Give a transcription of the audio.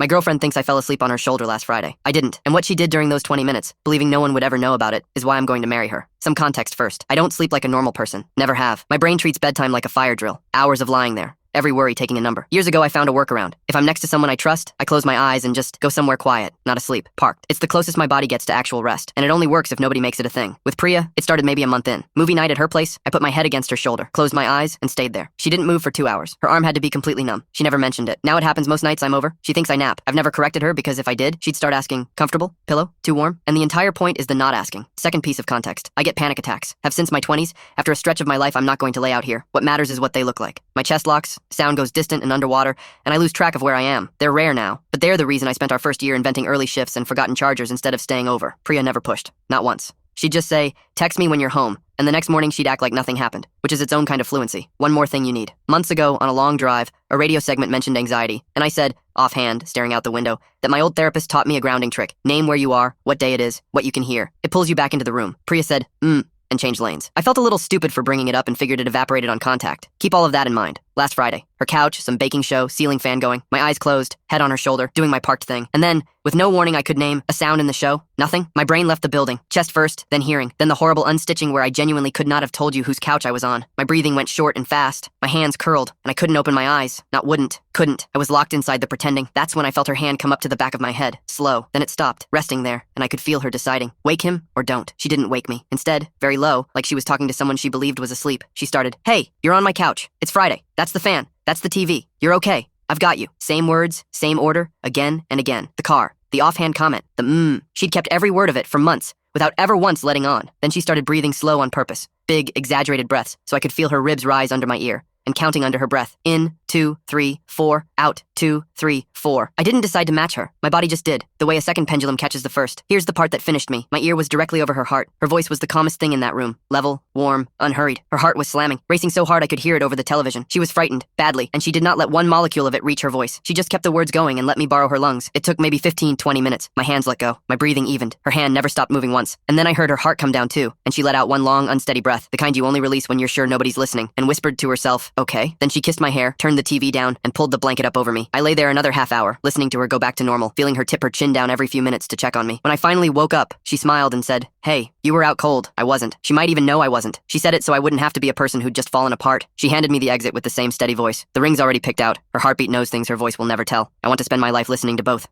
My girlfriend thinks I fell asleep on her shoulder last Friday. I didn't. And what she did during those 20 minutes, believing no one would ever know about it, is why I'm going to marry her. Some context first. I don't sleep like a normal person. Never have. My brain treats bedtime like a fire drill. Hours of lying there. Every worry taking a number. Years ago, I found a workaround. If I'm next to someone I trust, I close my eyes and just go somewhere quiet, not asleep, parked. It's the closest my body gets to actual rest, and it only works if nobody makes it a thing. With Priya, it started maybe a month in. Movie night at her place, I put my head against her shoulder, closed my eyes, and stayed there. She didn't move for 2 hours. Her arm had to be completely numb. She never mentioned it. Now it happens most nights I'm over. She thinks I nap. I've never corrected her because if I did, she'd start asking, comfortable? Pillow? Too warm? And the entire point is the not asking. Second piece of context. I get panic attacks. Have since my 20s. After a stretch of my life I'm not going to lay out here. What matters is what they look like. My chest locks, sound goes distant and underwater, and I lose track of where I am. They're rare now, but they're the reason I spent our first year inventing early shifts and forgotten chargers instead of staying over. Priya never pushed. Not once. She'd just say, text me when you're home, and the next morning she'd act like nothing happened, which is its own kind of fluency. One more thing you need. Months ago, on a long drive, a radio segment mentioned anxiety, and I said, offhand, staring out the window, that my old therapist taught me a grounding trick. Name where you are, what day it is, what you can hear. It pulls you back into the room. Priya said, and changed lanes. I felt a little stupid for bringing it up and figured it evaporated on contact. Keep all of that in mind. Last Friday, her couch, some baking show, ceiling fan going, my eyes closed, head on her shoulder, doing my parked thing. And then, with no warning I could name, a sound in the show, nothing. My brain left the building, chest first, then hearing, then the horrible unstitching where I genuinely could not have told you whose couch I was on. My breathing went short and fast, my hands curled, and I couldn't open my eyes. Not wouldn't, couldn't. I was locked inside the pretending. That's when I felt her hand come up to the back of my head, slow. Then it stopped, resting there, and I could feel her deciding, wake him or don't. She didn't wake me. Instead, very low, like she was talking to someone she believed was asleep, she started, hey, you're on my couch. It's Friday. That's the fan. That's the TV. You're okay. I've got you. Same words, same order, again and again. The car, the offhand comment, the She'd kept every word of it for months, without ever once letting on. Then she started breathing slow on purpose, big, exaggerated breaths, so I could feel her ribs rise under my ear, and counting under her breath. In, 2, 3, 4, out, 2, 3, 4. I didn't decide to match her. My body just did, the way a second pendulum catches the first. Here's the part that finished me. My ear was directly over her heart. Her voice was the calmest thing in that room. Level, warm, unhurried. Her heart was slamming, racing so hard I could hear it over the television. She was frightened, badly, and she did not let one molecule of it reach her voice. She just kept the words going and let me borrow her lungs. It took maybe 15, 20 minutes. My hands let go. My breathing evened. Her hand never stopped moving once. And then I heard her heart come down too, and she let out one long, unsteady breath, the kind you only release when you're sure nobody's listening, and whispered to herself, okay. Then she kissed my hair, turned the TV down, and pulled the blanket up over me. I lay there another half hour, listening to her go back to normal, feeling her tip her chin down every few minutes to check on me. When I finally woke up, she smiled and said, hey, you were out cold. I wasn't. She might even know I wasn't. She said it so I wouldn't have to be a person who'd just fallen apart. She handed me the exit with the same steady voice. The ring's already picked out. Her heartbeat knows things her voice will never tell. I want to spend my life listening to both.